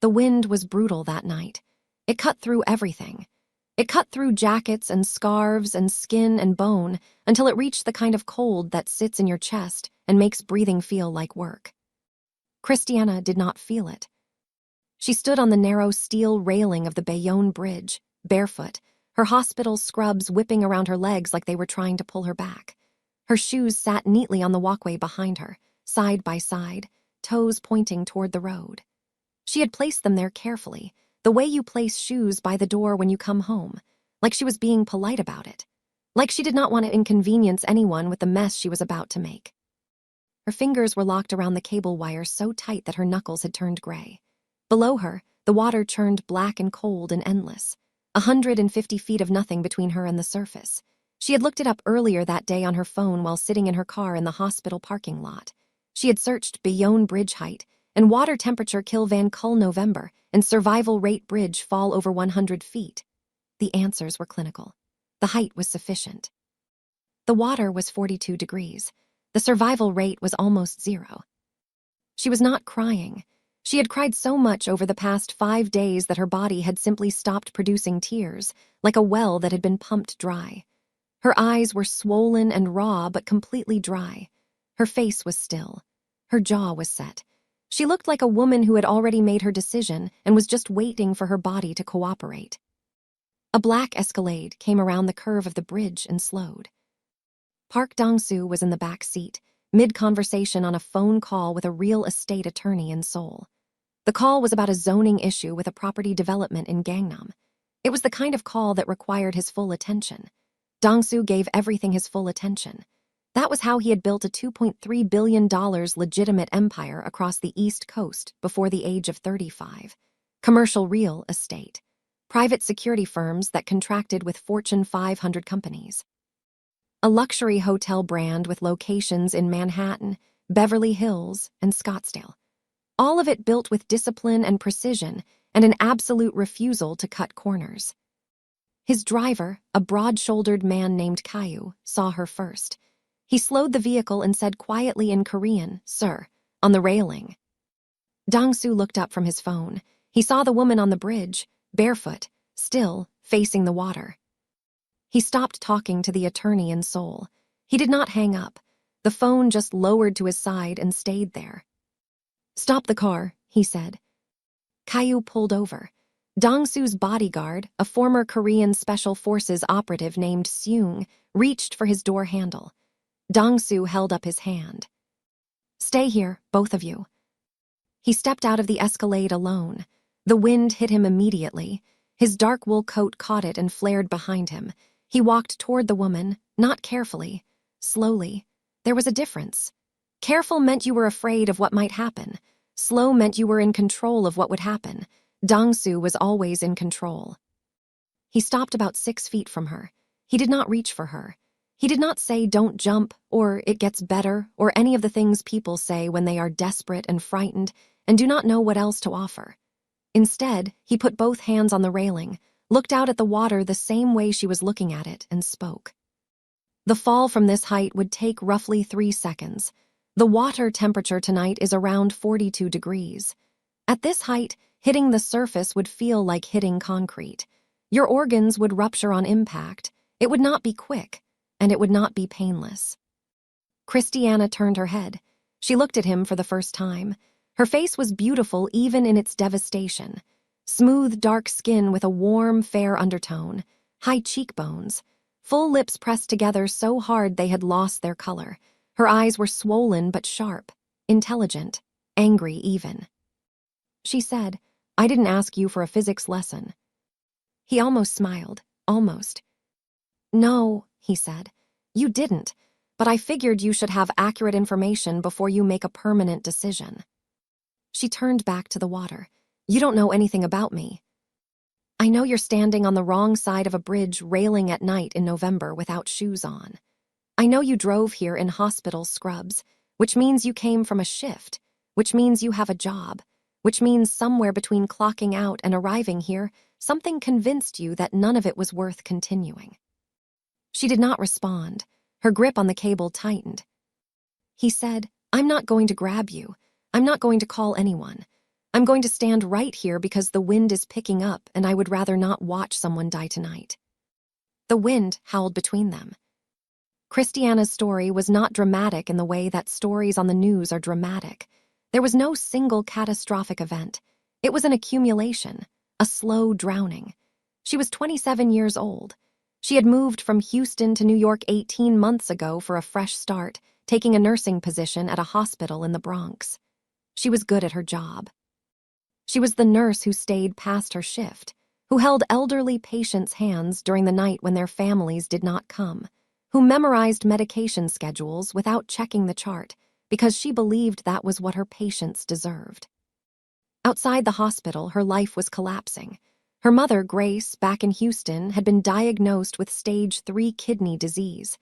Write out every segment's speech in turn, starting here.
The wind was brutal that night. It cut through everything. It cut through jackets and scarves and skin and bone until it reached the kind of cold that sits in your chest and makes breathing feel like work. Christiana did not feel it. She stood on the narrow steel railing of the Bayonne Bridge, barefoot, her hospital scrubs whipping around her legs like they were trying to pull her back. Her shoes sat neatly on the walkway behind her, side by side, toes pointing toward the road. She had placed them there carefully, the way you place shoes by the door when you come home, like she was being polite about it, like she did not want to inconvenience anyone with the mess she was about to make. Her fingers were locked around the cable wire so tight that her knuckles had turned gray. Below her, the water churned black and cold and endless, 150 feet of nothing between her and the surface. She had looked it up earlier that day on her phone while sitting in her car in the hospital parking lot. She had searched Bayonne Bridge height and water temperature kill Van Kull November and survival rate bridge fall over 100 feet. The answers were clinical. The height was sufficient. The water was 42 degrees. The survival rate was almost 0. She was not crying. She had cried so much over the past 5 days that her body had simply stopped producing tears, like a well that had been pumped dry. Her eyes were swollen and raw but completely dry. Her face was still. Her jaw was set. She looked like a woman who had already made her decision and was just waiting for her body to cooperate. A black Escalade came around the curve of the bridge and slowed. Park Dong-soo was in the back seat, mid-conversation on a phone call with a real estate attorney in Seoul. The call was about a zoning issue with a property development in Gangnam. It was the kind of call that required his full attention. Dong-soo gave everything his full attention. That was how he had built a $2.3 billion legitimate empire across the East Coast before the age of 35. Commercial real estate. Private security firms that contracted with Fortune 500 companies. A luxury hotel brand with locations in Manhattan, Beverly Hills, and Scottsdale. All of it built with discipline and precision and an absolute refusal to cut corners. His driver, a broad-shouldered man named Caillou, saw her first. He slowed the vehicle and said quietly in Korean, "Sir," on the railing. Dong-soo looked up from his phone. He saw the woman on the bridge, barefoot, still, facing the water. He stopped talking to the attorney in Seoul. He did not hang up. The phone just lowered to his side and stayed there. "Stop the car," he said. Caillou pulled over. Dong-soo's bodyguard, a former Korean Special Forces operative named Seung, reached for his door handle. Dong-soo held up his hand. "Stay here, both of you." He stepped out of the Escalade alone. The wind hit him immediately. His dark wool coat caught it and flared behind him. He walked toward the woman, not carefully, slowly. There was a difference. Careful meant you were afraid of what might happen. Slow meant you were in control of what would happen. Dong-soo was always in control. He stopped about 6 feet from her. He did not reach for her. He did not say, "Don't jump," or "It gets better," or any of the things people say when they are desperate and frightened and do not know what else to offer. Instead, he put both hands on the railing, looked out at the water the same way she was looking at it, and spoke. The fall from this height would take roughly 3 seconds. The water temperature tonight is around 42 degrees. At this height, hitting the surface would feel like hitting concrete. Your organs would rupture on impact. It would not be quick, and it would not be painless. Christiana turned her head. She looked at him for the first time. Her face was beautiful even in its devastation. Smooth, dark skin with a warm, fair undertone, high cheekbones, full lips pressed together so hard they had lost their color. Her eyes were swollen but sharp, intelligent, angry even. She said, "I didn't ask you for a physics lesson." He almost smiled, almost. "No," he said, "you didn't, but I figured you should have accurate information before you make a permanent decision." She turned back to the water. "You don't know anything about me. I know you're standing on the wrong side of a bridge railing at night in November without shoes on. I know you drove here in hospital scrubs, which means you came from a shift, which means you have a job, which means somewhere between clocking out and arriving here, something convinced you that none of it was worth continuing." She did not respond. Her grip on the cable tightened. He said, "I'm not going to grab you. I'm not going to call anyone. I'm going to stand right here because the wind is picking up and I would rather not watch someone die tonight." The wind howled between them. Christiana's story was not dramatic in the way that stories on the news are dramatic. There was no single catastrophic event. It was an accumulation, a slow drowning. She was 27 years old. She had moved from Houston to New York 18 months ago for a fresh start, taking a nursing position at a hospital in the Bronx. She was good at her job. She was the nurse who stayed past her shift, who held elderly patients' hands during the night when their families did not come, who memorized medication schedules without checking the chart because she believed that was what her patients deserved. Outside the hospital, her life was collapsing. Her mother, Grace, back in Houston, had been diagnosed with stage 3 kidney disease.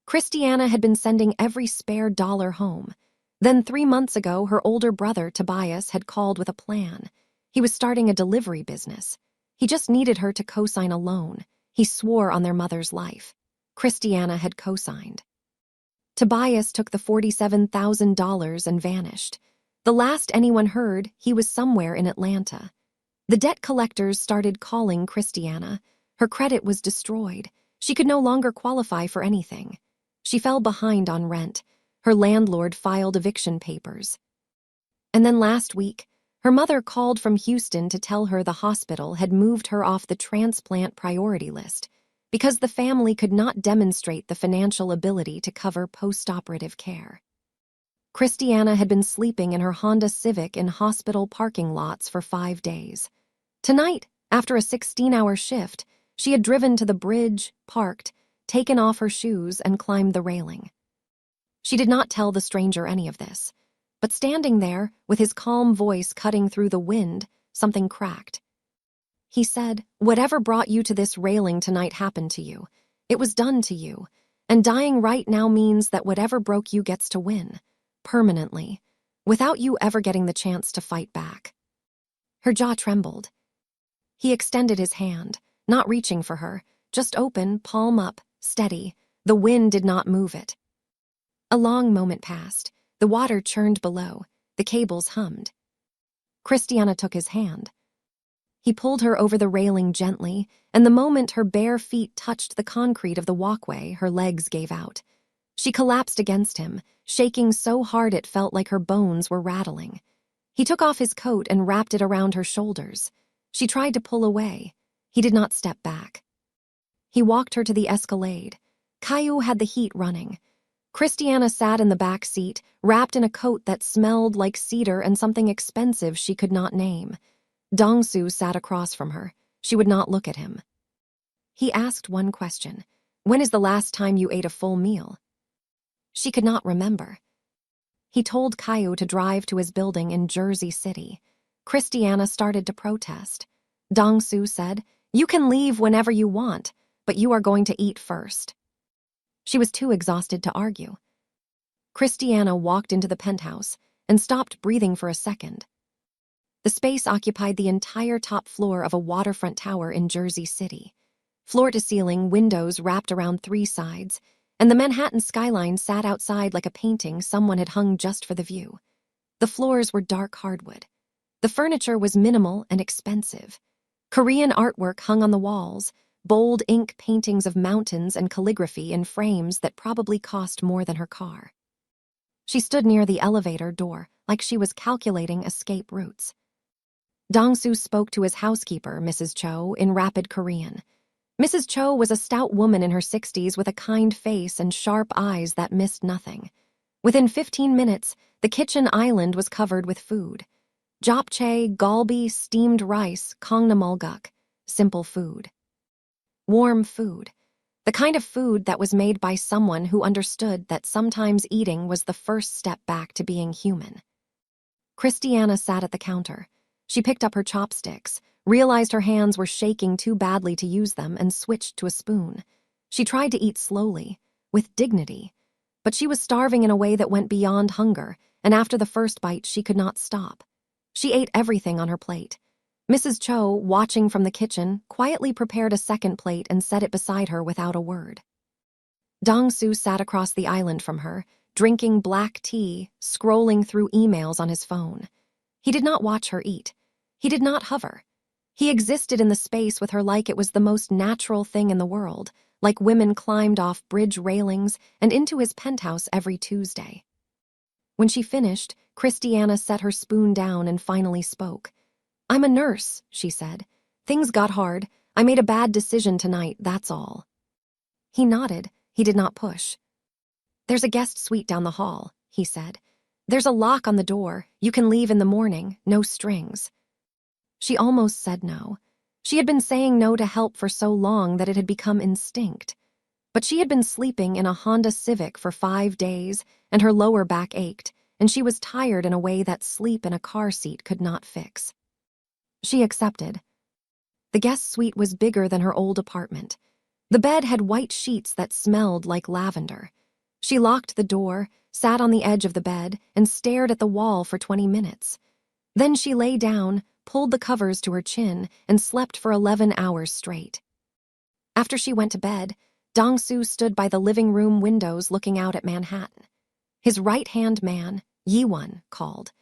Christiana had been sending every spare dollar home. Then 3 months ago, her older brother, Tobias, had called with a plan. He was starting a delivery business. He just needed her to co-sign a loan. He swore on their mother's life. Christiana had co-signed. Tobias took the $47,000 and vanished. The last anyone heard, he was somewhere in Atlanta. The debt collectors started calling Christiana. Her credit was destroyed. She could no longer qualify for anything. She fell behind on rent. Her landlord filed eviction papers. And then last week, her mother called from Houston to tell her the hospital had moved her off the transplant priority list because the family could not demonstrate the financial ability to cover post-operative care. Christiana had been sleeping in her Honda Civic in hospital parking lots for 5 days. Tonight, after a 16-hour shift, she had driven to the bridge, parked, taken off her shoes, and climbed the railing. She did not tell the stranger any of this, but standing there, with his calm voice cutting through the wind, something cracked. He said, "Whatever brought you to this railing tonight happened to you. It was done to you. And dying right now means that whatever broke you gets to win. Permanently. Without you ever getting the chance to fight back." Her jaw trembled. He extended his hand, not reaching for her, just open, palm up, steady. The wind did not move it. A long moment passed. The water churned below. The cables hummed. Christiana took his hand. He pulled her over the railing gently, and the moment her bare feet touched the concrete of the walkway, her legs gave out. She collapsed against him, shaking so hard it felt like her bones were rattling. He took off his coat and wrapped it around her shoulders. She tried to pull away. He did not step back. He walked her to the Escalade. Caillou had the heat running. Christiana sat in the back seat, wrapped in a coat that smelled like cedar and something expensive she could not name. Dongsu sat across from her. She would not look at him. He asked one question. "When is the last time you ate a full meal?" She could not remember. He told Caillou to drive to his building in Jersey City. Christiana started to protest. Dongsu said, "You can leave whenever you want, but you are going to eat first." She was too exhausted to argue. Christiana walked into the penthouse and stopped breathing for a second. The space occupied the entire top floor of a waterfront tower in Jersey City. Floor-to-ceiling windows wrapped around 3 sides, and the Manhattan skyline sat outside like a painting someone had hung just for the view. The floors were dark hardwood. The furniture was minimal and expensive. Korean artwork hung on the walls, bold ink paintings of mountains and calligraphy in frames that probably cost more than her car. She stood near the elevator door like she was calculating escape routes. Dongsu spoke to his housekeeper, Mrs. Cho, in rapid Korean. Mrs. Cho was a stout woman in her 60s with a kind face and sharp eyes that missed nothing. Within 15 minutes, the kitchen island was covered with food. Japchae, galbi, steamed rice, kongnamulguk, simple food. Warm food. The kind of food that was made by someone who understood that sometimes eating was the first step back to being human. Christiana sat at the counter. She picked up her chopsticks, realized her hands were shaking too badly to use them, and switched to a spoon. She tried to eat slowly, with dignity, but she was starving in a way that went beyond hunger, and after the first bite she could not stop. She ate everything on her plate. Mrs. Cho, watching from the kitchen, quietly prepared a second plate and set it beside her without a word. Dongsu sat across the island from her, drinking black tea, scrolling through emails on his phone. He did not watch her eat. He did not hover. He existed in the space with her like it was the most natural thing in the world, like women climbed off bridge railings and into his penthouse every Tuesday. When she finished, Christiana set her spoon down and finally spoke. "I'm a nurse," she said. "Things got hard. I made a bad decision tonight, that's all." He nodded. He did not push. "There's a guest suite down the hall," he said. "There's a lock on the door. You can leave in the morning, no strings." She almost said no. She had been saying no to help for so long that it had become instinct. But she had been sleeping in a Honda Civic for 5 days, and her lower back ached, and she was tired in a way that sleep in a car seat could not fix. She accepted. The guest suite was bigger than her old apartment. The bed had white sheets that smelled like lavender. She locked the door, sat on the edge of the bed, and stared at the wall for 20 minutes. Then she lay down, pulled the covers to her chin, and slept for 11 hours straight. After she went to bed, Dong-soo stood by the living room windows looking out at Manhattan. His right-hand man, Yi-won, called.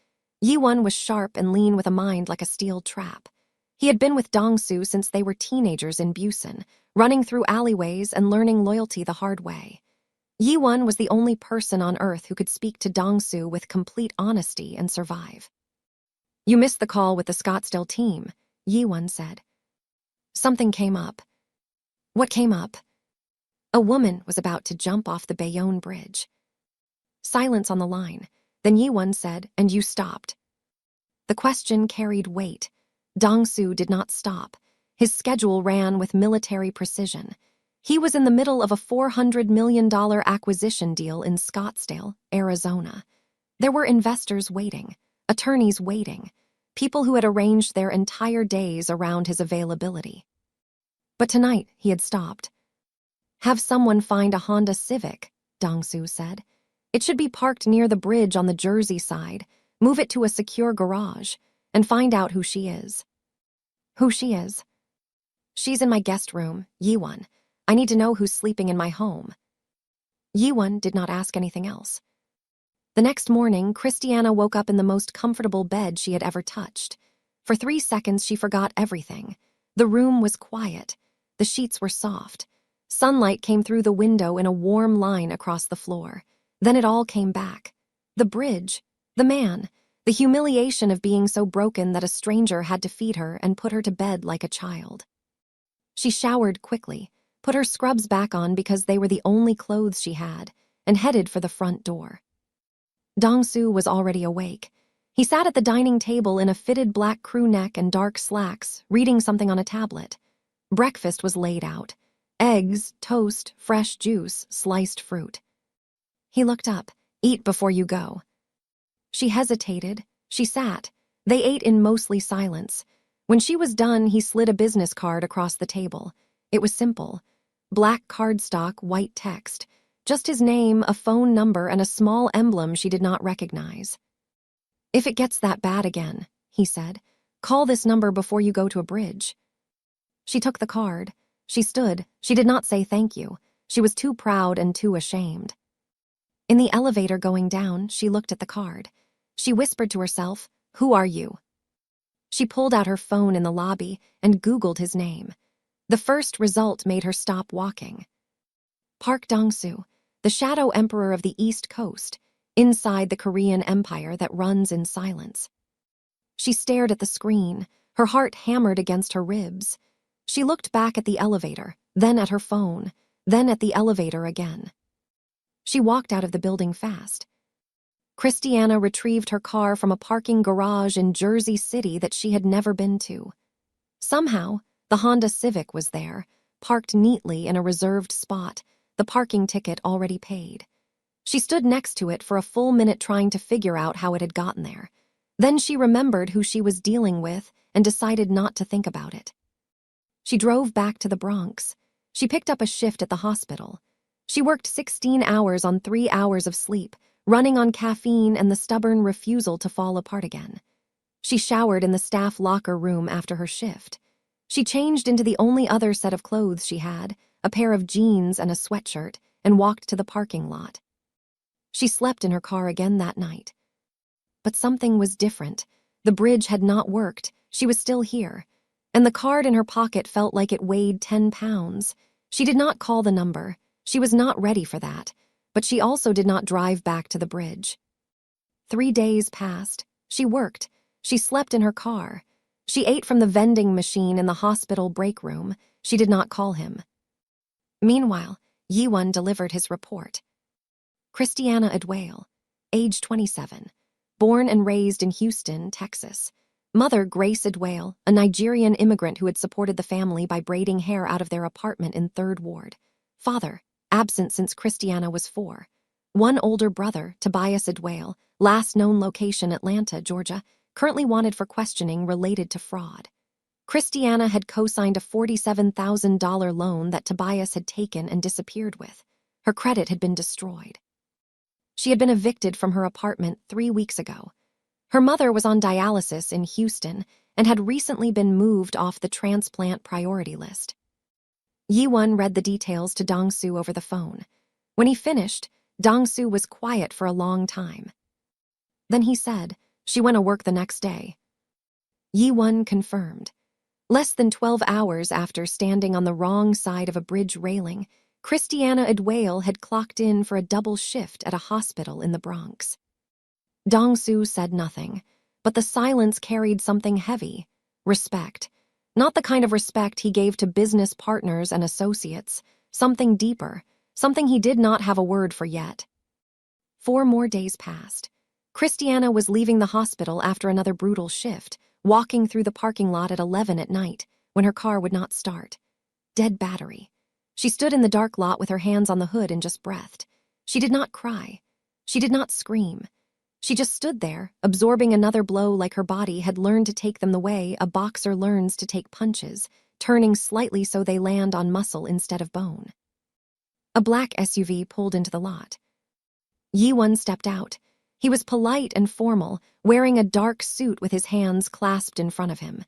Yi-won was sharp and lean with a mind like a steel trap. He had been with Dong-soo since they were teenagers in Busan, running through alleyways and learning loyalty the hard way. Yi-won was the only person on earth who could speak to Dong-soo with complete honesty and survive. "You missed the call with the Scottsdale team," Yi-won said. "Something came up." "What came up?" "A woman was about to jump off the Bayonne Bridge." Silence on the line. Then Yi-won said, "And you stopped." The question carried weight. Dong-soo did not stop. His schedule ran with military precision. He was in the middle of a $400 million acquisition deal in Scottsdale, Arizona. There were investors waiting, attorneys waiting, people who had arranged their entire days around his availability. But tonight, he had stopped. "Have someone find a Honda Civic," Dong-soo said. "It should be parked near the bridge on the Jersey side. Move it to a secure garage, and find out who she is." "Who she is?" "She's in my guest room, Yi-won. I need to know who's sleeping in my home." Yi-won did not ask anything else. The next morning, Christiana woke up in the most comfortable bed she had ever touched. For 3 seconds, she forgot everything. The room was quiet. The sheets were soft. Sunlight came through the window in a warm line across the floor. Then it all came back. The bridge, the man, the humiliation of being so broken that a stranger had to feed her and put her to bed like a child. She showered quickly, put her scrubs back on because they were the only clothes she had, and headed for the front door. Dong-soo was already awake. He sat at the dining table in a fitted black crew neck and dark slacks, reading something on a tablet. Breakfast was laid out. Eggs, toast, fresh juice, sliced fruit. He looked up. "Eat before you go." She hesitated. She sat. They ate in mostly silence. When she was done, he slid a business card across the table. It was simple. Black cardstock, white text. Just his name, a phone number, and a small emblem she did not recognize. "If it gets that bad again," he said, "call this number before you go to a bridge." She took the card. She stood. She did not say thank you. She was too proud and too ashamed. In the elevator going down, she looked at the card. She whispered to herself, "Who are you?" She pulled out her phone in the lobby and Googled his name. The first result made her stop walking. Park Dong-soo, the shadow emperor of the East Coast, inside the Korean Empire that runs in silence. She stared at the screen, her heart hammered against her ribs. She looked back at the elevator, then at her phone, then at the elevator again. She walked out of the building fast. Christiana retrieved her car from a parking garage in Jersey City that she had never been to. Somehow, the Honda Civic was there, parked neatly in a reserved spot, the parking ticket already paid. She stood next to it for a full minute trying to figure out how it had gotten there. Then she remembered who she was dealing with and decided not to think about it. She drove back to the Bronx. She picked up a shift at the hospital. She worked 16 hours on 3 hours of sleep, running on caffeine and the stubborn refusal to fall apart again. She showered in the staff locker room after her shift. She changed into the only other set of clothes she had, a pair of jeans and a sweatshirt, and walked to the parking lot. She slept in her car again that night. But something was different. The bridge had not worked. She was still here. And the card in her pocket felt like it weighed 10 pounds. She did not call the number. She was not ready for that. But she also did not drive back to the bridge. 3 days passed. She worked. She slept in her car. She ate from the vending machine in the hospital break room. She did not call him. Meanwhile, Yiwon delivered his report. Christiana Adwale, age 27, born and raised in Houston, Texas. Mother Grace Adwale, a Nigerian immigrant who had supported the family by braiding hair out of their apartment in 3rd Ward. Father, absent since Christiana was 4. One older brother, Tobias Adwale, last known location Atlanta, Georgia, currently wanted for questioning related to fraud. Christiana had co-signed a $47,000 loan that Tobias had taken and disappeared with. Her credit had been destroyed. She had been evicted from her apartment 3 weeks ago. Her mother was on dialysis in Houston and had recently been moved off the transplant priority list. Yiwon read the details to Dong-soo over the phone. When he finished, Dong-soo was quiet for a long time. Then he said, "She went to work the next day." Yiwon confirmed. Less than 12 hours after standing on the wrong side of a bridge railing, Christiana Adwale had clocked in for a double shift at a hospital in the Bronx. Dong-soo said nothing, but the silence carried something heavy: respect. Not the kind of respect he gave to business partners and associates, something deeper, something he did not have a word for yet. 4 more days passed. Christiana was leaving the hospital after another brutal shift, walking through the parking lot at 11 at night, when her car would not start. Dead battery. She stood in the dark lot with her hands on the hood and just breathed. She did not cry. She did not scream. She just stood there, absorbing another blow like her body had learned to take them the way a boxer learns to take punches, turning slightly so they land on muscle instead of bone. A black SUV pulled into the lot. Yiwon stepped out. He was polite and formal, wearing a dark suit with his hands clasped in front of him.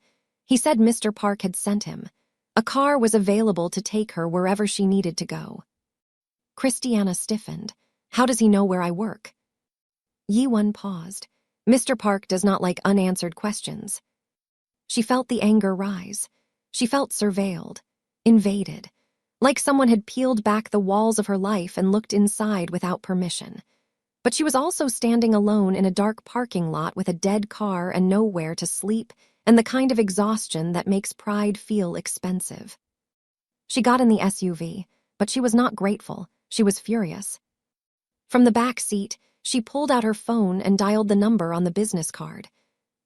He said Mr. Park had sent him. A car was available to take her wherever she needed to go. Christiana stiffened. "How does he know where I work?" Yiwon paused. Mr. Park does not like unanswered questions. She felt the anger rise. She felt surveilled, invaded, like someone had peeled back the walls of her life and looked inside without permission. But she was also standing alone in a dark parking lot with a dead car and nowhere to sleep, and the kind of exhaustion that makes pride feel expensive. She got in the SUV, but she was not grateful. She was furious. From the back seat, she pulled out her phone and dialed the number on the business card.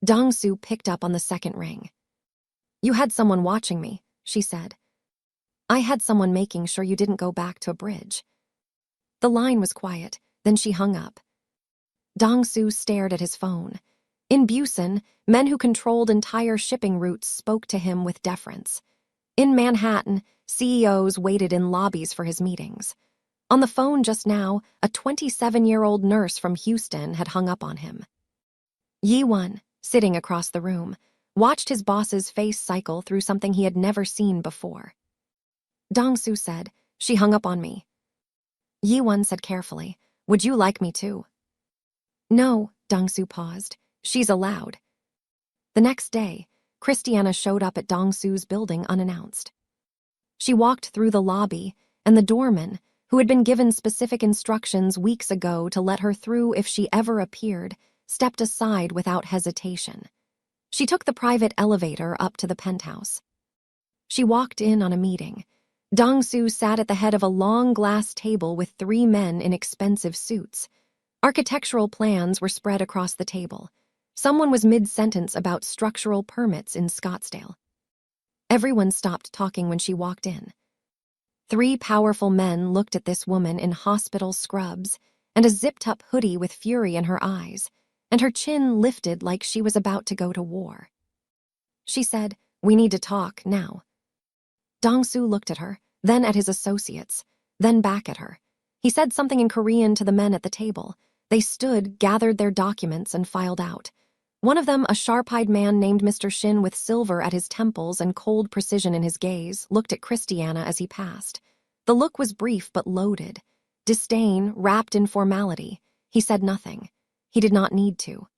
Dong-soo picked up on the second ring. "You had someone watching me," she said. "I had someone making sure you didn't go back to a bridge." The line was quiet. Then she hung up. Dong-soo stared at his phone. In Busan, men who controlled entire shipping routes spoke to him with deference. In Manhattan, CEOs waited in lobbies for his meetings. On the phone just now, a 27-year-old nurse from Houston had hung up on him. Yiwon, sitting across the room, watched his boss's face cycle through something he had never seen before. Dong-soo said, "She hung up on me." Yiwon said carefully, "Would you like me to?" "No," Dong-soo paused. "She's allowed." The next day, Christiana showed up at Dong-soo's building unannounced. She walked through the lobby, and the doorman, who had been given specific instructions weeks ago to let her through if she ever appeared, stepped aside without hesitation. She took the private elevator up to the penthouse. She walked in on a meeting. Dong-soo sat at the head of a long glass table with 3 men in expensive suits. Architectural plans were spread across the table. Someone was mid-sentence about structural permits in Scottsdale. Everyone stopped talking when she walked in. 3 powerful men looked at this woman in hospital scrubs and a zipped-up hoodie with fury in her eyes, and her chin lifted like she was about to go to war. She said, "We need to talk now." Dong-soo looked at her, then at his associates, then back at her. He said something in Korean to the men at the table. They stood, gathered their documents, and filed out. One of them, a sharp-eyed man named Mr. Shin with silver at his temples and cold precision in his gaze, looked at Christiana as he passed. The look was brief but loaded. Disdain, wrapped in formality. He said nothing. He did not need to.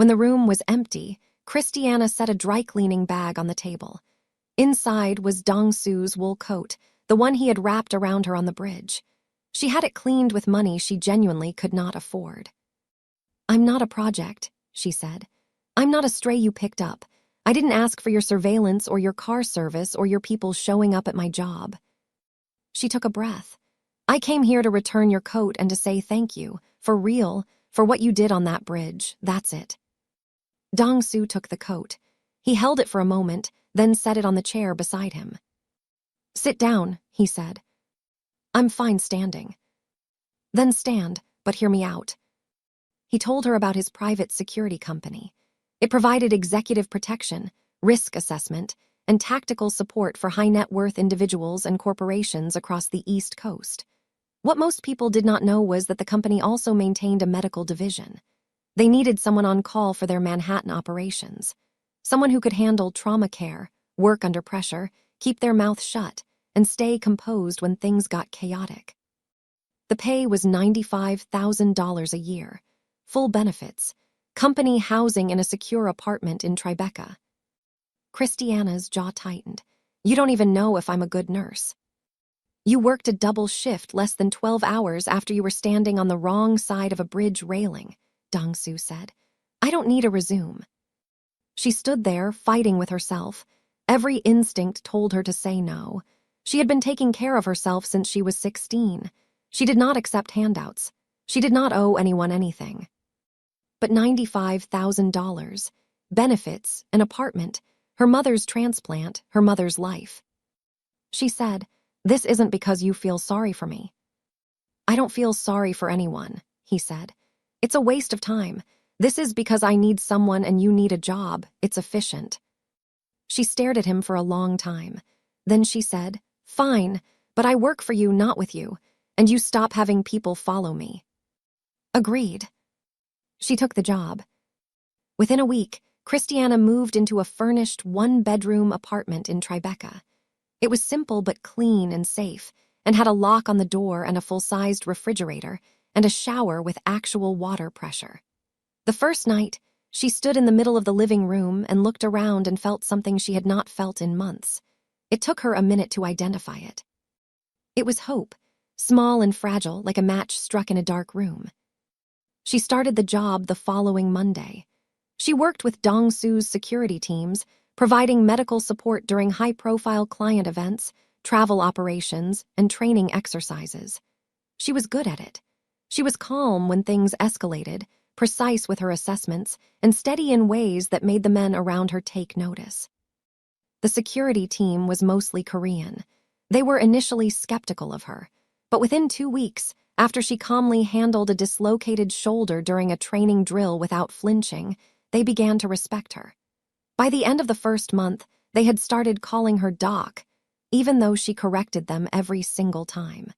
When the room was empty, Christiana set a dry-cleaning bag on the table. Inside was Dong-su's wool coat, the one he had wrapped around her on the bridge. She had it cleaned with money she genuinely could not afford. "I'm not a project," she said. "I'm not a stray you picked up. I didn't ask for your surveillance or your car service or your people showing up at my job." She took a breath. "I came here to return your coat and to say thank you, for real, for what you did on that bridge, that's it." Dong-su took the coat. He held it for a moment, then set it on the chair beside him. "Sit down," he said. "I'm fine standing." "Then stand, but hear me out." He told her about his private security company. It provided executive protection, risk assessment, and tactical support for high-net-worth individuals and corporations across the East Coast. What most people did not know was that the company also maintained a medical division. They needed someone on call for their Manhattan operations, someone who could handle trauma care, work under pressure, keep their mouth shut, and stay composed when things got chaotic. The pay was $95,000 a year, full benefits, company housing in a secure apartment in Tribeca. Christiana's jaw tightened. "You don't even know if I'm a good nurse. You worked a double shift less than 12 hours after you were standing on the wrong side of a bridge railing," Dong-su said. "I don't need a resume." She stood there, fighting with herself. Every instinct told her to say no. She had been taking care of herself since she was 16. She did not accept handouts. She did not owe anyone anything. But $95,000, benefits, an apartment, her mother's transplant, her mother's life. She said, "This isn't because you feel sorry for me." "I don't feel sorry for anyone," he said. "It's a waste of time. This is because I need someone and you need a job. It's efficient." She stared at him for a long time. Then she said, "Fine, but I work for you, not with you, and you stop having people follow me." Agreed. She took the job. Within a week, Christiana moved into a furnished one-bedroom apartment in Tribeca. It was simple but clean and safe, and had a lock on the door and a full-sized refrigerator and a shower with actual water pressure. The first night, she stood in the middle of the living room and looked around and felt something she had not felt in months. It took her a minute to identify it. It was hope, small and fragile like a match struck in a dark room. She started the job the following Monday. She worked with Dong-su's security teams, providing medical support during high-profile client events, travel operations, and training exercises. She was good at it. She was calm when things escalated, precise with her assessments, and steady in ways that made the men around her take notice. The security team was mostly Korean. They were initially skeptical of her, but within 2 weeks, after she calmly handled a dislocated shoulder during a training drill without flinching, they began to respect her. By the end of the first month, they had started calling her Doc, even though she corrected them every single time.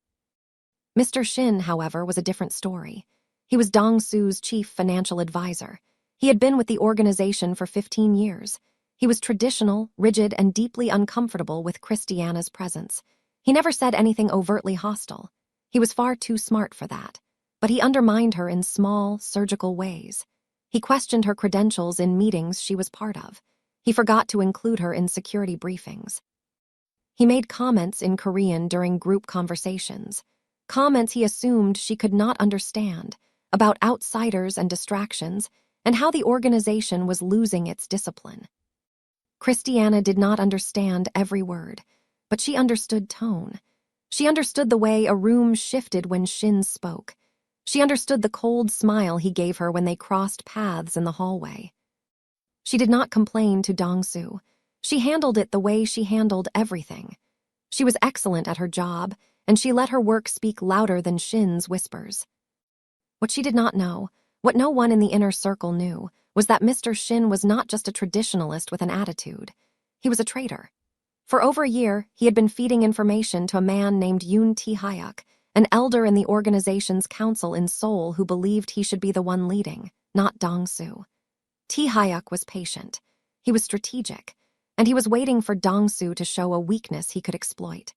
Mr. Shin, however, was a different story. He was Dong-su's chief financial advisor. He had been with the organization for 15 years. He was traditional, rigid, and deeply uncomfortable with Christiana's presence. He never said anything overtly hostile. He was far too smart for that. But he undermined her in small, surgical ways. He questioned her credentials in meetings she was part of. He forgot to include her in security briefings. He made comments in Korean during group conversations. Comments he assumed she could not understand, about outsiders and distractions, and how the organization was losing its discipline. Christiana did not understand every word, but she understood tone. She understood the way a room shifted when Shin spoke. She understood the cold smile he gave her when they crossed paths in the hallway. She did not complain to Dong-su. She handled it the way she handled everything. She was excellent at her job, and she let her work speak louder than Shin's whispers. What she did not know, what no one in the inner circle knew, was that Mr. Shin was not just a traditionalist with an attitude. He was a traitor. For over a year, he had been feeding information to a man named Yoon Tae-hyuk, an elder in the organization's council in Seoul who believed he should be the one leading, not Dong-su. Tae-hyuk was patient. He was strategic, and he was waiting for Dong-su to show a weakness he could exploit.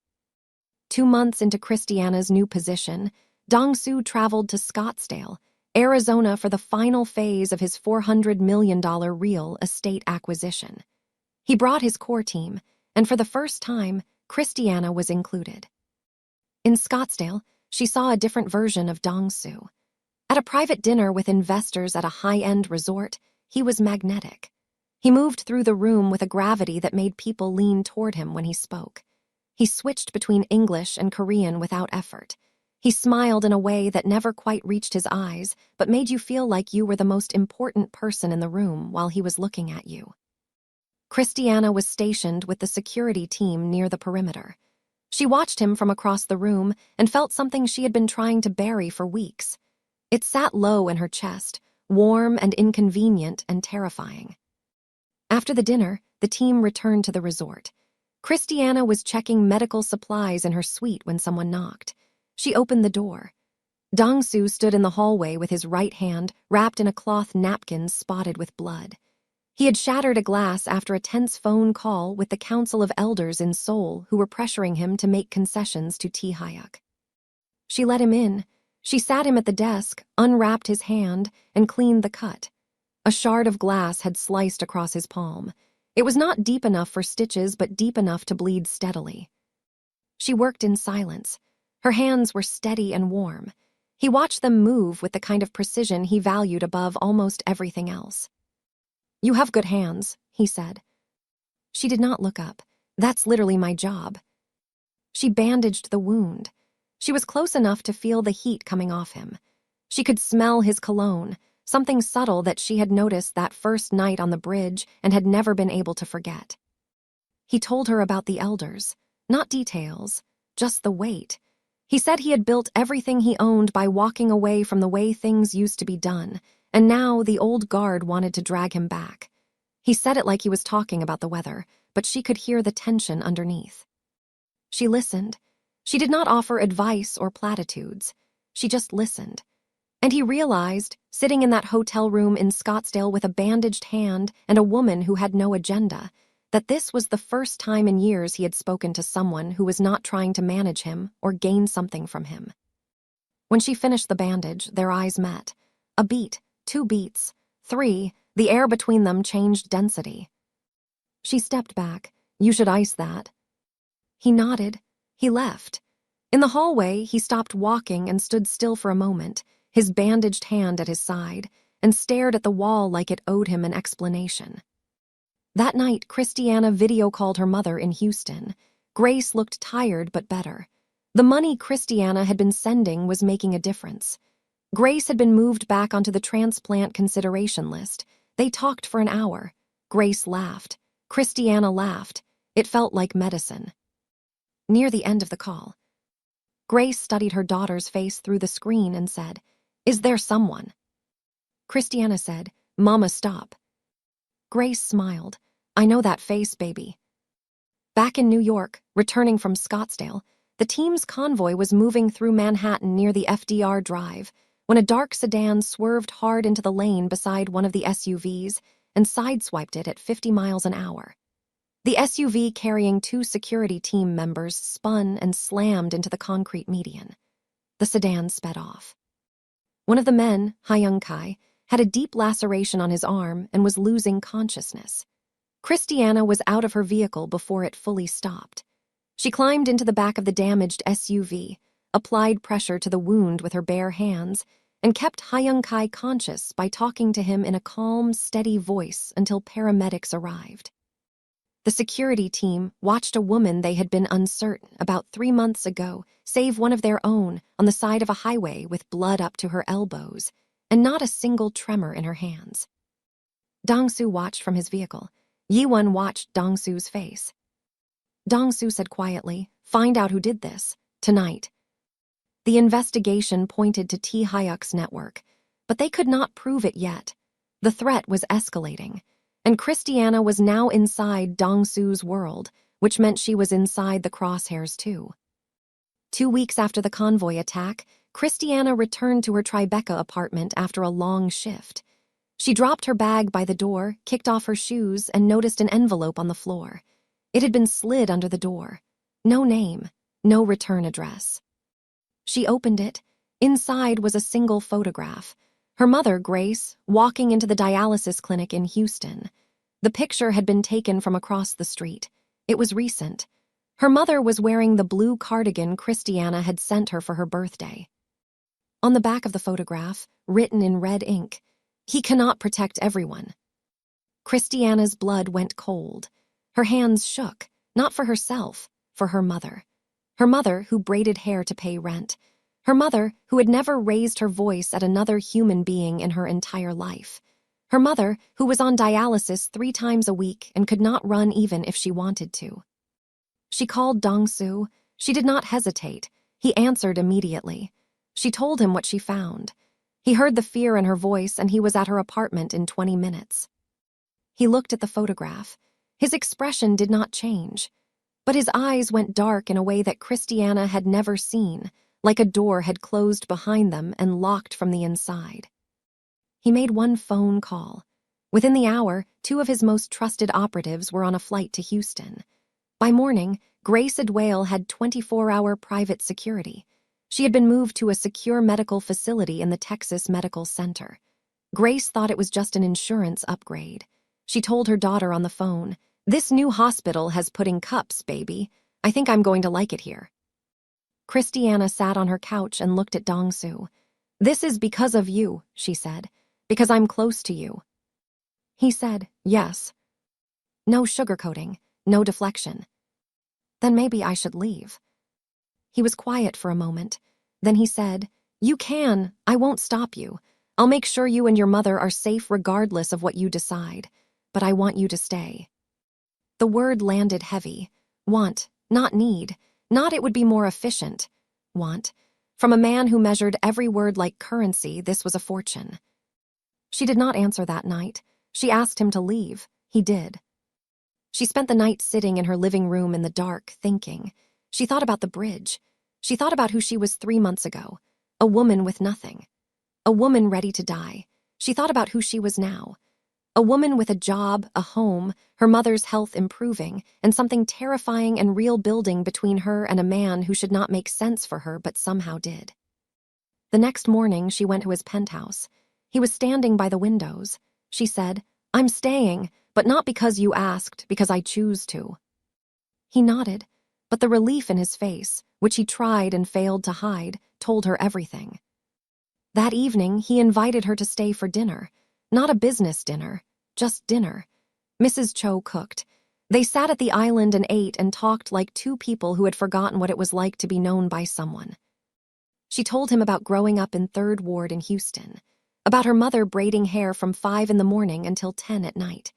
2 months into Christiana's new position, Dong-su traveled to Scottsdale, Arizona for the final phase of his $400 million real estate acquisition. He brought his core team, and for the first time, Christiana was included. In Scottsdale, she saw a different version of Dong-soo. At a private dinner with investors at a high-end resort, he was magnetic. He moved through the room with a gravity that made people lean toward him when he spoke. He switched between English and Korean without effort. He smiled in a way that never quite reached his eyes, but made you feel like you were the most important person in the room while he was looking at you. Christiana was stationed with the security team near the perimeter. She watched him from across the room and felt something she had been trying to bury for weeks. It sat low in her chest, warm and inconvenient and terrifying. After the dinner, the team returned to the resort. Christiana was checking medical supplies in her suite when someone knocked. She opened the door. Dong-soo stood in the hallway with his right hand wrapped in a cloth napkin spotted with blood. He had shattered a glass after a tense phone call with the Council of Elders in Seoul who were pressuring him to make concessions to Tae-hyuk. She let him in. She sat him at the desk, unwrapped his hand, and cleaned the cut. A shard of glass had sliced across his palm. It was not deep enough for stitches, but deep enough to bleed steadily. She worked in silence. Her hands were steady and warm. He watched them move with the kind of precision he valued above almost everything else. "You have good hands," he said. She did not look up. "That's literally my job." She bandaged the wound. She was close enough to feel the heat coming off him. She could smell his cologne, something subtle that she had noticed that first night on the bridge and had never been able to forget. He told her about the elders, not details, just the weight. He said he had built everything he owned by walking away from the way things used to be done, and now the old guard wanted to drag him back. He said it like he was talking about the weather, but she could hear the tension underneath. She listened. She did not offer advice or platitudes. She just listened. And he realized, sitting in that hotel room in Scottsdale with a bandaged hand and a woman who had no agenda, that this was the first time in years he had spoken to someone who was not trying to manage him or gain something from him. When she finished the bandage, their eyes met. A beat, 2 beats, 3, the air between them changed density. She stepped back. "You should ice that." He nodded. He left. In the hallway, he stopped walking and stood still for a moment, his bandaged hand at his side, and stared at the wall like it owed him an explanation. That night, Christiana video-called her mother in Houston. Grace looked tired but better. The money Christiana had been sending was making a difference. Grace had been moved back onto the transplant consideration list. They talked for an hour. Grace laughed. Christiana laughed. It felt like medicine. Near the end of the call, Grace studied her daughter's face through the screen and said, "Is there someone?" Christiana said, "Mama, stop." Grace smiled. "I know that face, baby." Back in New York, returning from Scottsdale, the team's convoy was moving through Manhattan near the FDR Drive when a dark sedan swerved hard into the lane beside one of the SUVs and sideswiped it at 50 miles an hour. The SUV carrying 2 security team members spun and slammed into the concrete median. The sedan sped off. One of the men, Hyung-kai, had a deep laceration on his arm and was losing consciousness. Christiana was out of her vehicle before it fully stopped. She climbed into the back of the damaged SUV, applied pressure to the wound with her bare hands, and kept Hyung-kai conscious by talking to him in a calm, steady voice until paramedics arrived. The security team watched a woman they had been uncertain about 3 months ago save one of their own on the side of a highway with blood up to her elbows and not a single tremor in her hands. Dong-soo watched from his vehicle. Yi-won watched Dong-soo's face. Dong-soo said quietly, "Find out who did this, tonight." The investigation pointed to Tae-hyuk's network, but they could not prove it yet. The threat was escalating, and Christiana was now inside Dong-soo's world, which meant she was inside the crosshairs too. 2 weeks after the convoy attack, Christiana returned to her Tribeca apartment after a long shift. She dropped her bag by the door, kicked off her shoes, and noticed an envelope on the floor. It had been slid under the door. No name, no return address. She opened it. Inside was a single photograph. Her mother, Grace, walking into the dialysis clinic in Houston. The picture had been taken from across the street. It was recent. Her mother was wearing the blue cardigan Christiana had sent her for her birthday. On the back of the photograph, written in red ink, "He cannot protect everyone." Christiana's blood went cold. Her hands shook, not for herself, for her mother. Her mother who braided hair to pay rent. Her mother who had never raised her voice at another human being in her entire life. Her mother who was on dialysis 3 times a week and could not run even if she wanted to. She called Dong-soo. She did not hesitate. He answered immediately. She told him what she found. He heard the fear in her voice, and he was at her apartment in 20 minutes. He looked at the photograph. His expression did not change, but his eyes went dark in a way that Christiana had never seen, like a door had closed behind them and locked from the inside. He made one phone call. Within the hour, 2 of his most trusted operatives were on a flight to Houston. By morning, Grace Adwale had 24-hour private security. She had been moved to a secure medical facility in the Texas Medical Center. Grace thought it was just an insurance upgrade. She told her daughter on the phone, "This new hospital has pudding cups, baby. I think I'm going to like it here." Christiana sat on her couch and looked at Dong-soo. "This is because of you," she said, "because I'm close to you." He said, "Yes." No sugarcoating, no deflection. "Then maybe I should leave." He was quiet for a moment. Then he said, "You can. I won't stop you. I'll make sure you and your mother are safe regardless of what you decide. But I want you to stay." The word landed heavy. Want, not need. Not it would be more efficient. Want. From a man who measured every word like currency, this was a fortune. She did not answer that night. She asked him to leave. He did. She spent the night sitting in her living room in the dark, thinking. She thought about the bridge. She thought about who she was 3 months ago. A woman with nothing. A woman ready to die. She thought about who she was now. A woman with a job, a home, her mother's health improving, and something terrifying and real building between her and a man who should not make sense for her but somehow did. The next morning, she went to his penthouse. He was standing by the windows. She said, "I'm staying, but not because you asked, because I choose to." He nodded, but the relief in his face, which he tried and failed to hide, told her everything. That evening, he invited her to stay for dinner. Not a business dinner, just dinner. Mrs. Cho cooked. They sat at the island and ate and talked like 2 people who had forgotten what it was like to be known by someone. She told him about growing up in 3rd Ward in Houston, about her mother braiding hair from 5 in the morning until 10 at night,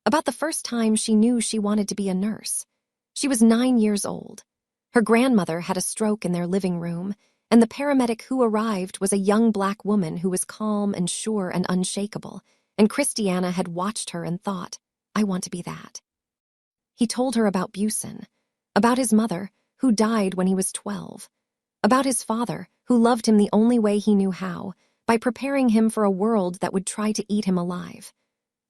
about the first time she knew she wanted to be a nurse. She was 9 years old. Her grandmother had a stroke in their living room, and the paramedic who arrived was a young black woman who was calm and sure and unshakable, and Christiana had watched her and thought, "I want to be that." He told her about Busen, about his mother, who died when he was 12, about his father, who loved him the only way he knew how, by preparing him for a world that would try to eat him alive,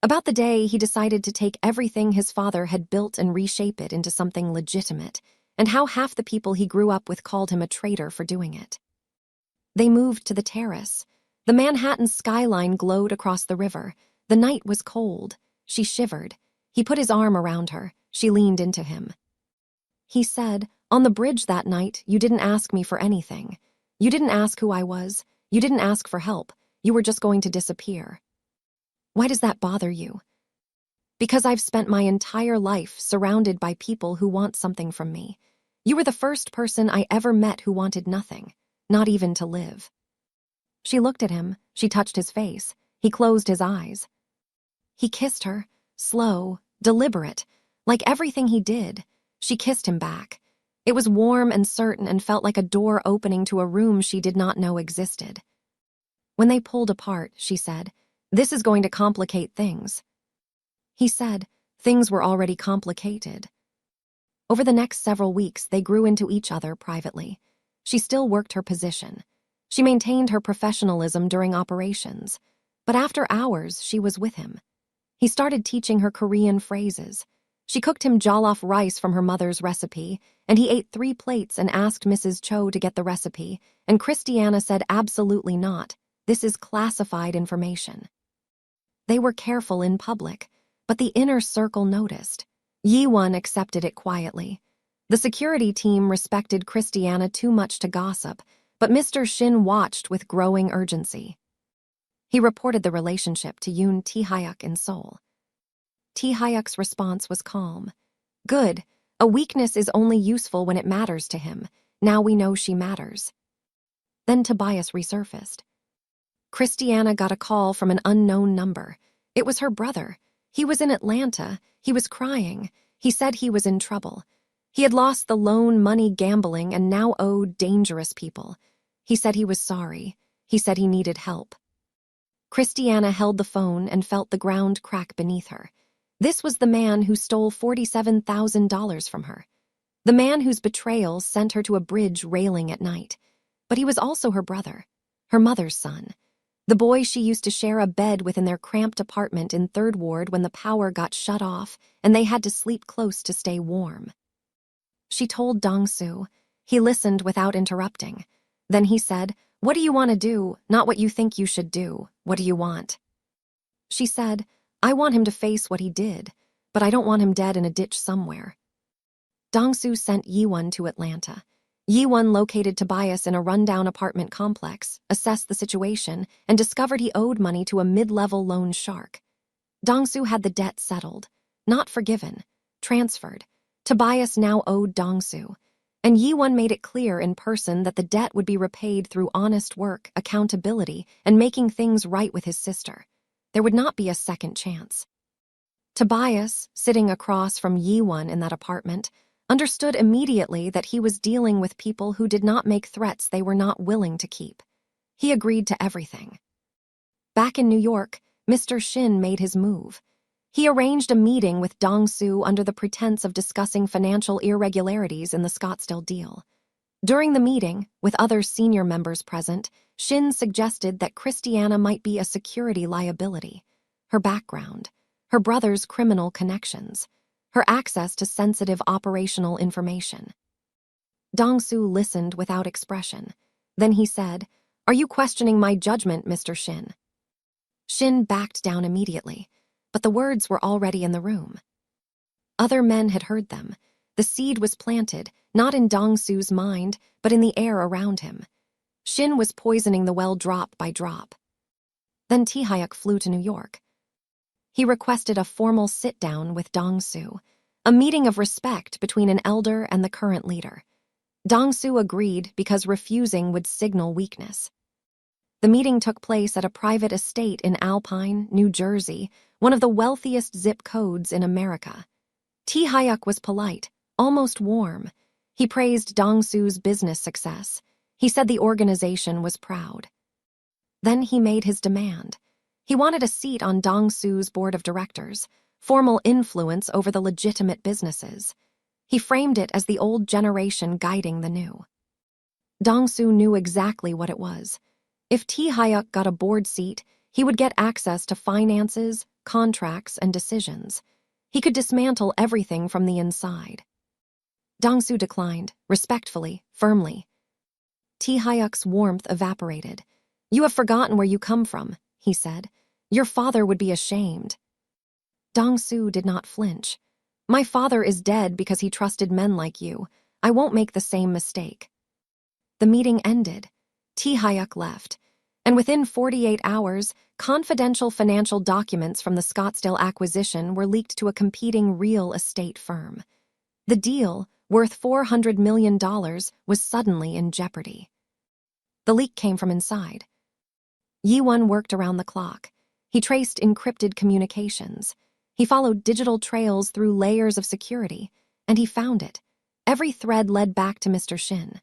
about the day he decided to take everything his father had built and reshape it into something legitimate, and how half the people he grew up with called him a traitor for doing it. They moved to the terrace. The Manhattan skyline glowed across the river. The night was cold. She shivered. He put his arm around her. She leaned into him. He said, "On the bridge that night, you didn't ask me for anything. You didn't ask who I was. You didn't ask for help. You were just going to disappear." "Why does that bother you?" "Because I've spent my entire life surrounded by people who want something from me. You were the first person I ever met who wanted nothing, not even to live." She looked at him. She touched his face. He closed his eyes. He kissed her, slow, deliberate, like everything he did. She kissed him back. It was warm and certain and felt like a door opening to a room she did not know existed. When they pulled apart, she said, "This is going to complicate things." He said, "Things were already complicated." Over the next several weeks, they grew into each other privately. She still worked her position. She maintained her professionalism during operations. But after hours, she was with him. He started teaching her Korean phrases. She cooked him jollof rice from her mother's recipe, and he ate 3 plates and asked Mrs. Cho to get the recipe, and Christiana said absolutely not. This is classified information. They were careful in public, but the inner circle noticed. Yi-won accepted it quietly. The security team respected Christiana too much to gossip, but Mr. Shin watched with growing urgency. He reported the relationship to Yoon Tae-hyuk in Seoul. Tae-hyuk's response was calm. Good, a weakness is only useful when it matters to him. Now we know she matters. Then Tobias resurfaced. Christiana got a call from an unknown number. It was her brother. He was in Atlanta. He was crying. He said he was in trouble. He had lost the loan money gambling and now owed dangerous people. He said he was sorry. He said he needed help. Christiana held the phone and felt the ground crack beneath her. This was the man who stole $47,000 from her. The man whose betrayal sent her to a bridge railing at night. But he was also her brother, her mother's son. The boy she used to share a bed with in their cramped apartment in 3rd Ward when the power got shut off and they had to sleep close to stay warm. She told Dong-soo. He listened without interrupting. Then he said, "What do you want to do? Not what you think you should do. What do you want?" She said, "I want him to face what he did, but I don't want him dead in a ditch somewhere." Dong-soo sent Yi-won to Atlanta. Yi-won located Tobias in a rundown apartment complex, assessed the situation, and discovered he owed money to a mid-level loan shark. Dong-soo had the debt settled, not forgiven, transferred. Tobias now owed Dong-soo, and Yi-won made it clear in person that the debt would be repaid through honest work, accountability, and making things right with his sister. There would not be a second chance. Tobias, sitting across from Yi-won in that apartment, understood immediately that he was dealing with people who did not make threats they were not willing to keep. He agreed to everything. Back in New York, Mr. Shin made his move. He arranged a meeting with Dong-soo under the pretense of discussing financial irregularities in the Scottsdale deal. During the meeting, with other senior members present, Shin suggested that Christiana might be a security liability. Her background, her brother's criminal connections, her access to sensitive operational information. Dong-soo listened without expression. Then he said, "Are you questioning my judgment, Mr. Shin?" Shin backed down immediately, but the words were already in the room. Other men had heard them. The seed was planted, not in Dong-soo's mind, but in the air around him. Shin was poisoning the well drop by drop. Then Tae-hyuk flew to New York. He requested a formal sit-down with Dong-soo, a meeting of respect between an elder and the current leader. Dong-soo agreed because refusing would signal weakness. The meeting took place at a private estate in Alpine, New Jersey, one of the wealthiest zip codes in America. Tae-hyuk was polite, almost warm. He praised Dong-soo's business success. He said the organization was proud. Then he made his demand. He wanted a seat on Dong-soo's board of directors, formal influence over the legitimate businesses. He framed it as the old generation guiding the new. Dong-soo knew exactly what it was. If Tae-hyuk got a board seat, he would get access to finances, contracts, and decisions. He could dismantle everything from the inside. Dong-soo declined, respectfully, firmly. Tae-hyuk's warmth evaporated. "You have forgotten where you come from," he said. "Your father would be ashamed." Dong-soo did not flinch. "My father is dead because he trusted men like you. I won't make the same mistake." The meeting ended. Tae-hyuk left, and within 48 hours, confidential financial documents from the Scottsdale acquisition were leaked to a competing real estate firm. The deal, worth $400 million, was suddenly in jeopardy. The leak came from inside. Yi-won worked around the clock. He traced encrypted communications. He followed digital trails through layers of security, and he found it. Every thread led back to Mr. Shin.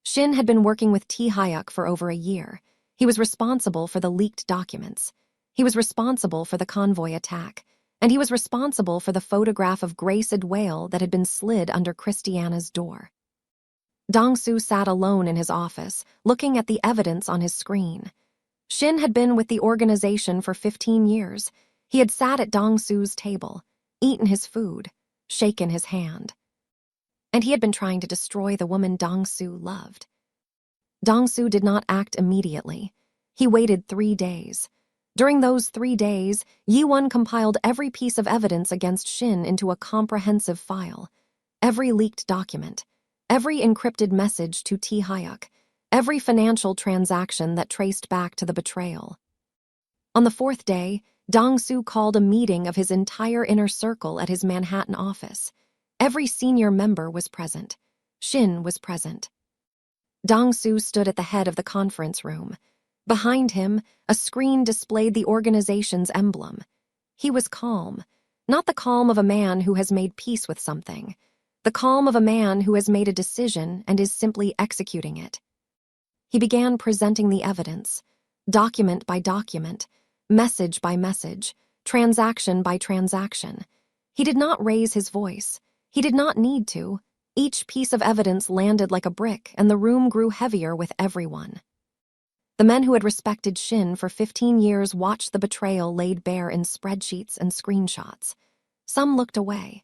Shin had been working with Tae-hyuk for over a year. He was responsible for the leaked documents. He was responsible for the convoy attack, and he was responsible for the photograph of Graced Whale that had been slid under Christiana's door. Dong-soo sat alone in his office, looking at the evidence on his screen. Shin had been with the organization for 15 years. He had sat at Dong-soo's table, eaten his food, shaken his hand. And he had been trying to destroy the woman Dong-soo loved. Dong-soo did not act immediately. He waited 3 days. During those 3 days, Yi-won compiled every piece of evidence against Shin into a comprehensive file. Every leaked document, every encrypted message to Tae-hyuk, every financial transaction that traced back to the betrayal. On the 4th day, Dong-soo called a meeting of his entire inner circle at his Manhattan office. Every senior member was present. Shin was present. Dong-soo stood at the head of the conference room. Behind him, a screen displayed the organization's emblem. He was calm, not the calm of a man who has made peace with something, the calm of a man who has made a decision and is simply executing it. He began presenting the evidence, document by document, message by message, transaction by transaction. He did not raise his voice. He did not need to. Each piece of evidence landed like a brick, and the room grew heavier with everyone. The men who had respected Shin for 15 years watched the betrayal laid bare in spreadsheets and screenshots. Some looked away.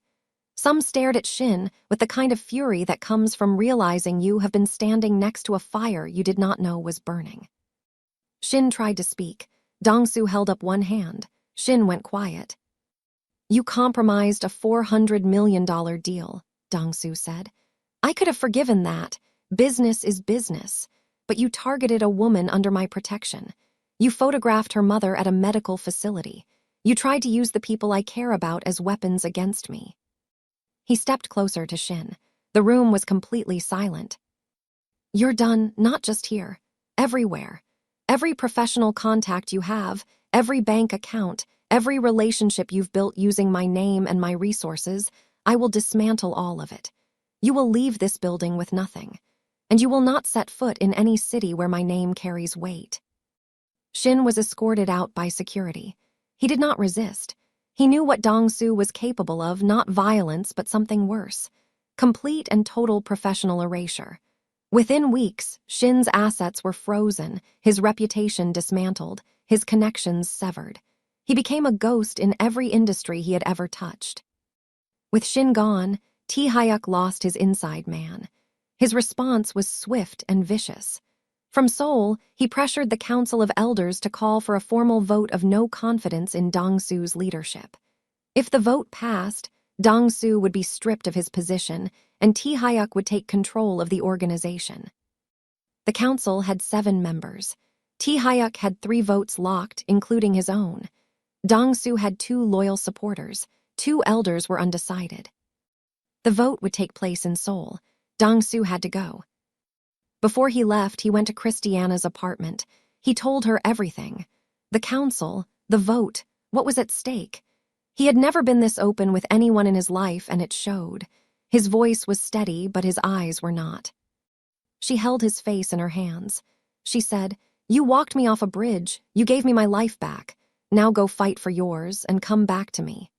Some stared at Shin with the kind of fury that comes from realizing you have been standing next to a fire you did not know was burning. Shin tried to speak. Dong-soo held up one hand. Shin went quiet. "You compromised a $400 million deal," Dong-soo said. "I could have forgiven that. Business is business. But you targeted a woman under my protection. You photographed her mother at a medical facility. You tried to use the people I care about as weapons against me." He stepped closer to Shin. The room was completely silent. "You're done, not just here. Everywhere. Every professional contact you have, every bank account, every relationship you've built using my name and my resources, I will dismantle all of it. You will leave this building with nothing. And you will not set foot in any city where my name carries weight." Shin was escorted out by security. He did not resist. He knew what Dong-soo was capable of, not violence, but something worse. Complete and total professional erasure. Within weeks, Shin's assets were frozen, his reputation dismantled, his connections severed. He became a ghost in every industry he had ever touched. With Shin gone, Tae-hyuk lost his inside man. His response was swift and vicious. From Seoul, he pressured the Council of Elders to call for a formal vote of no confidence in Dong-soo's leadership. If the vote passed, Dong-soo would be stripped of his position, and Tae-hyuk would take control of the organization. The council had 7 members. Tae-hyuk had 3 votes locked, including his own. Dong-soo had 2 loyal supporters. 2 elders were undecided. The vote would take place in Seoul. Dong-soo had to go. Before he left, he went to Christiana's apartment. He told her everything. The council, the vote, what was at stake. He had never been this open with anyone in his life, and it showed. His voice was steady, but his eyes were not. She held his face in her hands. She said, "You walked me off a bridge. You gave me my life back. Now go fight for yours and come back to me."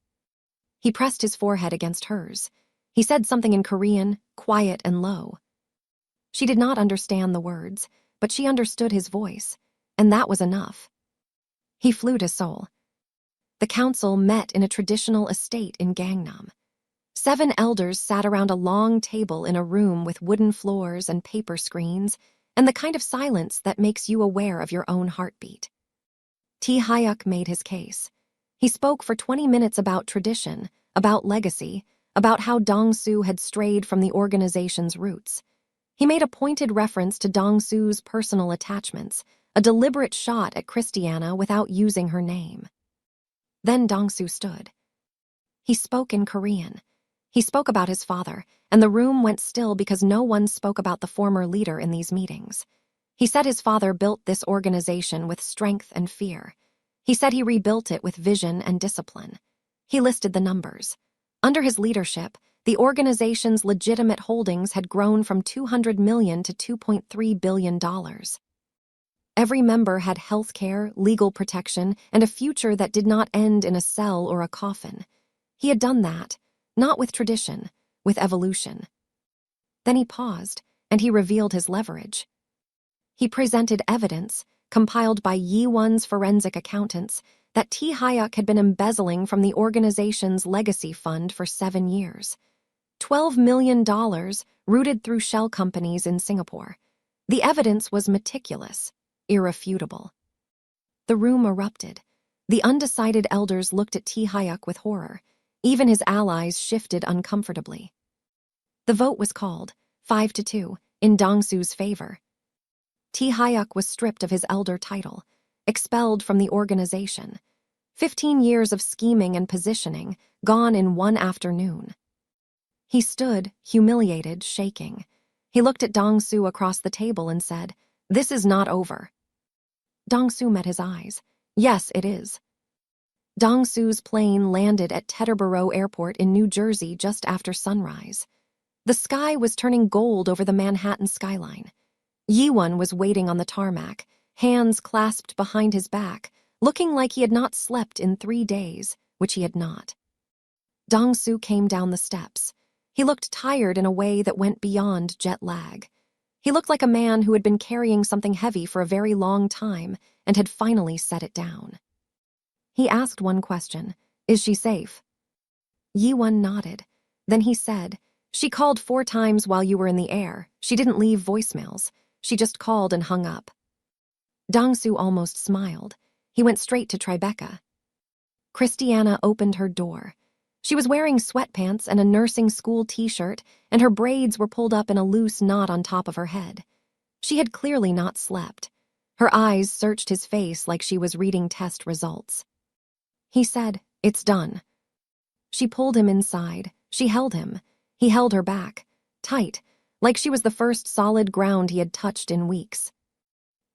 He pressed his forehead against hers. He said something in Korean, quiet and low. She did not understand the words, but she understood his voice, and that was enough. He flew to Seoul. The council met in a traditional estate in Gangnam. 7 elders sat around a long table in a room with wooden floors and paper screens, and the kind of silence that makes you aware of your own heartbeat. Tae-hyuk made his case. He spoke for 20 minutes about tradition, about legacy, about how Dong-soo had strayed from the organization's roots. He made a pointed reference to Dong-soo's personal attachments, a deliberate shot at Christiana without using her name. Then Dong-soo stood. He spoke in Korean. He spoke about his father, and the room went still because no one spoke about the former leader in these meetings. He said his father built this organization with strength and fear. He said he rebuilt it with vision and discipline. He listed the numbers. Under his leadership, the organization's legitimate holdings had grown from $200 million to $2.3 billion. Every member had health care, legal protection, and a future that did not end in a cell or a coffin. He had done that, not with tradition, with evolution. Then he paused, and he revealed his leverage. He presented evidence, compiled by Yi-won's forensic accountants, that Tae-hyuk had been embezzling from the organization's legacy fund for 7 years. $12 million rooted through shell companies in Singapore. The evidence was meticulous, irrefutable. The room erupted. The undecided elders looked at Tae-hyuk with horror. Even his allies shifted uncomfortably. The vote was called, 5-2, in Dong-su's favor. Tae-hyuk was stripped of his elder title, expelled from the organization. 15 years of scheming and positioning, gone in one afternoon. He stood, humiliated, shaking. He looked at Dong-su across the table and said, "This is not over." Dong-su met his eyes. "Yes, it is." Dong-su's plane landed at Teterboro Airport in New Jersey just after sunrise. The sky was turning gold over the Manhattan skyline. Yi-won was waiting on the tarmac, hands clasped behind his back, looking like he had not slept in 3 days, which he had not. Dong-su came down the steps. He looked tired in a way that went beyond jet lag. He looked like a man who had been carrying something heavy for a very long time and had finally set it down. He asked one question, "Is she safe?" Yi-won nodded. Then he said, "She called 4 times while you were in the air. She didn't leave voicemails. She just called and hung up." Dong-su almost smiled. He went straight to Tribeca. Christiana opened her door. She was wearing sweatpants and a nursing school t-shirt, and her braids were pulled up in a loose knot on top of her head. She had clearly not slept. Her eyes searched his face like she was reading test results. He said, "It's done." She pulled him inside. She held him. He held her back, tight, like she was the first solid ground he had touched in weeks.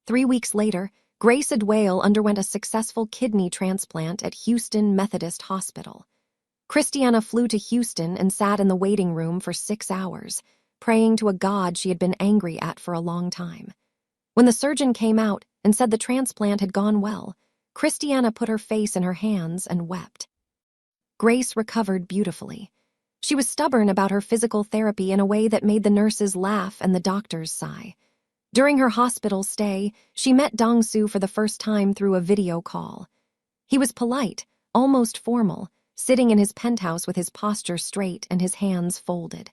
3 weeks later, Grace Adwale underwent a successful kidney transplant at Houston Methodist Hospital. Christiana flew to Houston and sat in the waiting room for 6 hours, praying to a God she had been angry at for a long time. When the surgeon came out and said the transplant had gone well, Christiana put her face in her hands and wept. Grace recovered beautifully. She was stubborn about her physical therapy in a way that made the nurses laugh and the doctors sigh. During her hospital stay, she met Dong-su for the first time through a video call. He was polite, almost formal, sitting in his penthouse with his posture straight and his hands folded.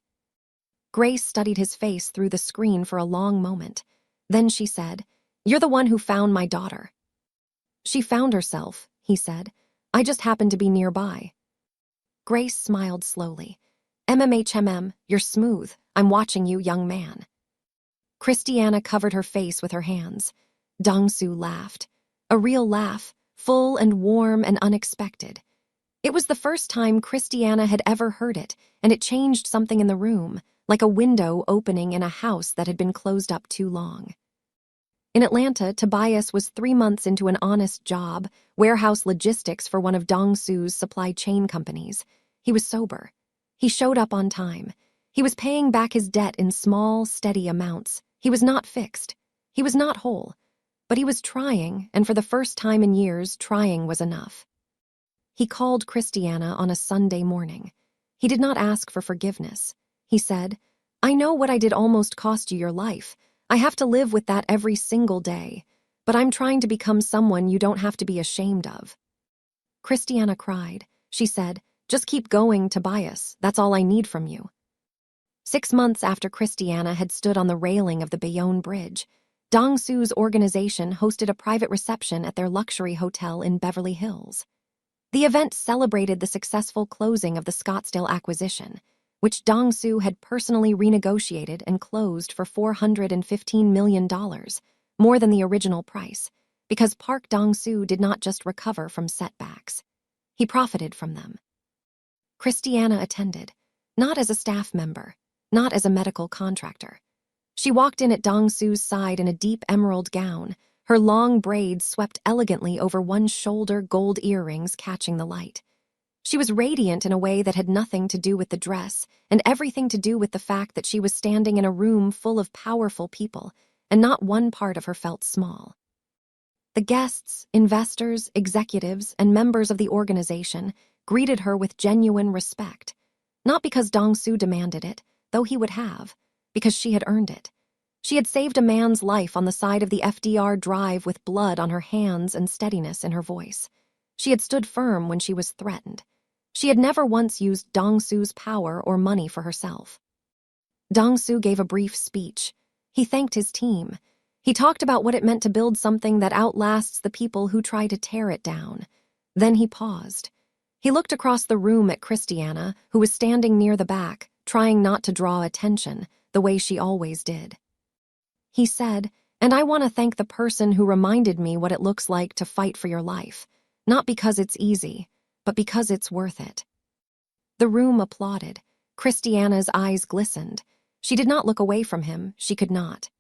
Grace studied his face through the screen for a long moment. Then she said, "You're the one who found my daughter." "She found herself," he said. "I just happened to be nearby." Grace smiled slowly. "MMHMM, you're smooth. I'm watching you, young man." Christiana covered her face with her hands. Dong-su laughed. A real laugh, full and warm and unexpected. It was the first time Christiana had ever heard it, and it changed something in the room, like a window opening in a house that had been closed up too long. In Atlanta, Tobias was 3 months into an honest job, warehouse logistics for one of Dong-su's supply chain companies. He was sober. He showed up on time. He was paying back his debt in small, steady amounts. He was not fixed. He was not whole. But he was trying, and for the first time in years, trying was enough. He called Christiana on a Sunday morning. He did not ask for forgiveness. He said, "I know what I did almost cost you your life. I have to live with that every single day. But I'm trying to become someone you don't have to be ashamed of." Christiana cried. She said, "Just keep going, Tobias. That's all I need from you." 6 months after Christiana had stood on the railing of the Bayonne Bridge, Dong-su's organization hosted a private reception at their luxury hotel in Beverly Hills. The event celebrated the successful closing of the Scottsdale acquisition, which Dong-su had personally renegotiated and closed for $415 million, more than the original price, because Park Dong-su did not just recover from setbacks. He profited from them. Christiana attended, not as a staff member, not as a medical contractor. She walked in at Dong-su's side in a deep emerald gown, her long braids swept elegantly over one shoulder, gold earrings catching the light. She was radiant in a way that had nothing to do with the dress and everything to do with the fact that she was standing in a room full of powerful people, and not one part of her felt small. The guests, investors, executives, and members of the organization greeted her with genuine respect, not because Dong-su demanded it, though he would have, because she had earned it. She had saved a man's life on the side of the FDR Drive with blood on her hands and steadiness in her voice. She had stood firm when she was threatened. She had never once used Dong-su's power or money for herself. Dong-su gave a brief speech. He thanked his team. He talked about what it meant to build something that outlasts the people who try to tear it down. Then he paused. He looked across the room at Christiana, who was standing near the back, trying not to draw attention, the way she always did. He said, "And I want to thank the person who reminded me what it looks like to fight for your life. Not because it's easy, but because it's worth it." The room applauded. Christiana's eyes glistened. She did not look away from him. She could not.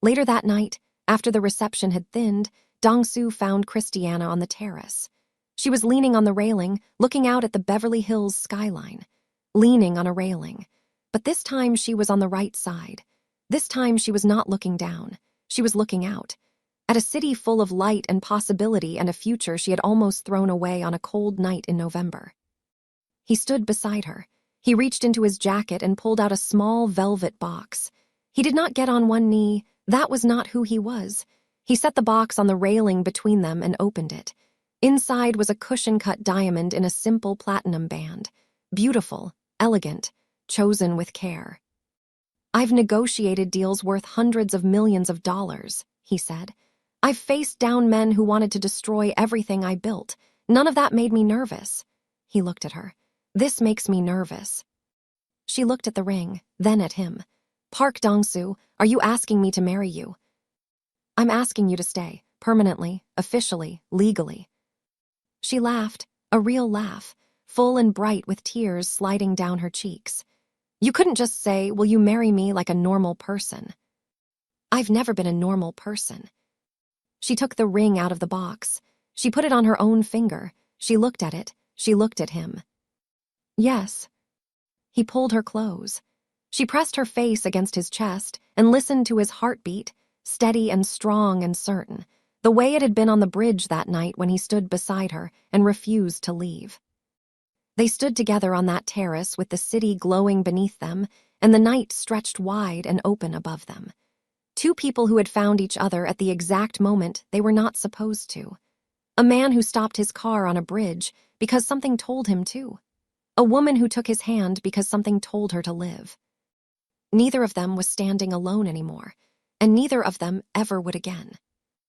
Later that night, after the reception had thinned, Dong-soo found Christiana on the terrace. She was leaning on the railing, looking out at the Beverly Hills skyline. Leaning on a railing. But this time she was on the right side. This time she was not looking down. She was looking out. At a city full of light and possibility and a future she had almost thrown away on a cold night in November. He stood beside her. He reached into his jacket and pulled out a small velvet box. He did not get on one knee. That was not who he was. He set the box on the railing between them and opened it. Inside was a cushion-cut diamond in a simple platinum band. Beautiful, elegant, chosen with care. "I've negotiated deals worth hundreds of millions of dollars," he said. "I've faced down men who wanted to destroy everything I built. None of that made me nervous." He looked at her. "This makes me nervous." She looked at the ring, then at him. "Park Dong-soo, are you asking me to marry you?" "I'm asking you to stay, permanently, officially, legally." She laughed, a real laugh, full and bright with tears sliding down her cheeks. "You couldn't just say, 'Will you marry me?' like a normal person." "I've never been a normal person." She took the ring out of the box. She put it on her own finger. She looked at it. She looked at him. "Yes." He pulled her close. She pressed her face against his chest and listened to his heartbeat, steady and strong and certain, the way it had been on the bridge that night when he stood beside her and refused to leave. They stood together on that terrace with the city glowing beneath them and the night stretched wide and open above them. Two people who had found each other at the exact moment they were not supposed to. A man who stopped his car on a bridge because something told him to. A woman who took his hand because something told her to live. Neither of them was standing alone anymore, and neither of them ever would again.